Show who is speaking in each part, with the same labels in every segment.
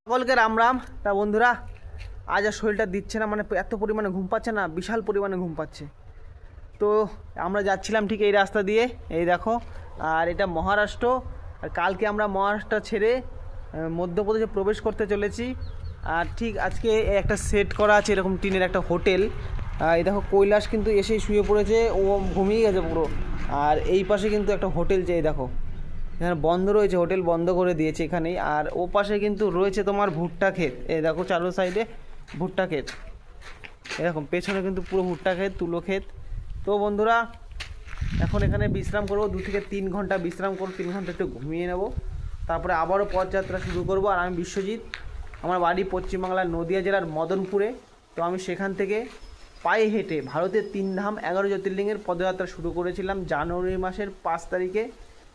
Speaker 1: সকলকে রাম রাম। তা বন্ধুরা, আজ আর শরীরটা দিচ্ছে না, মানে এত পরিমাণে ঘুম পাচ্ছে না, বিশাল পরিমাণে ঘুম পাচ্ছে। তো আমরা যাচ্ছিলাম ঠিক এই রাস্তা দিয়ে, এই দেখো। আর এটা মহারাষ্ট্র, আর কালকে আমরা মহারাষ্ট্র ছেড়ে মধ্যপ্রদেশে প্রবেশ করতে চলেছি। আর ঠিক আজকে একটা সেট করা আছে এরকম টিনের একটা হোটেল। এই দেখো কৈলাস কিন্তু এসেই শুয়ে পড়েছে, ও ঘুমিয়ে গেছে পুরো। আর এই পাশে কিন্তু একটা হোটেল চাই, দেখো এখানে বন্ধ রয়েছে, হোটেল বন্ধ করে দিয়েছে এখানেই। আর ও পাশে কিন্তু রয়েছে তোমার ভুট্টা ক্ষেত, এই দেখো চারো সাইডে ভুট্টা ক্ষেত, এরকম পেছনে কিন্তু পুরো ভুট্টা ক্ষেত, তুলো ক্ষেত। তো বন্ধুরা, এখন এখানে বিশ্রাম করব, 2 থেকে 3 ঘন্টা বিশ্রাম করব, 3 ঘন্টা একটু ঘুমিয়ে নেব, তারপরে আবারও পথযাত্রা শুরু করব। আর আমি বিশ্বজিৎ, আমার বাড়ি পশ্চিমবাংলার নদিয়া জেলার মদনপুরে। তো আমি সেখান থেকে পায়ে হেঁটে ভারতের 3 ধাম 11 জ্যোতির্লিঙ্গের পদযাত্রা শুরু করেছিলাম জানুয়ারি মাসের 5 তারিখে।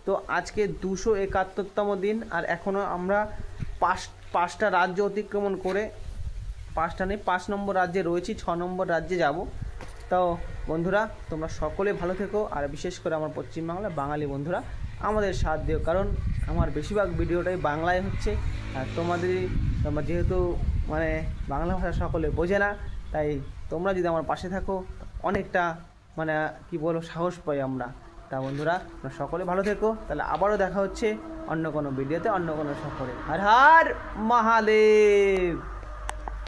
Speaker 1: তো আজকে 271তম দিন, আর এখনও আমরা 5টা রাজ্য অতিক্রমণ করে, 5টা নেই 5 নম্বর রাজ্যে রয়েছি, 6 নম্বর রাজ্যে যাব। তো বন্ধুরা, তোমরা সকলে ভালো থেকো, আর বিশেষ করে আমার পশ্চিমবাংলার বাঙালি বন্ধুরা আমাদের সাথ দিও, কারণ আমার বেশিরভাগ ভিডিওটাই বাংলায় হচ্ছে। আর তোমরা যেহেতু মানে বাংলা ভাষা সকলে বোঝে না, তাই তোমরা যদি আমার পাশে থাকো অনেকটা মানে কি বলবো সাহস পাই আমরা। তা বন্ধুরা, তোমরা সকলে ভালো থেকো, তাহলে আবারও দেখা হচ্ছে অন্য কোনো ভিডিওতে, অন্য কোনো সফরে। হর হর মহাদেব।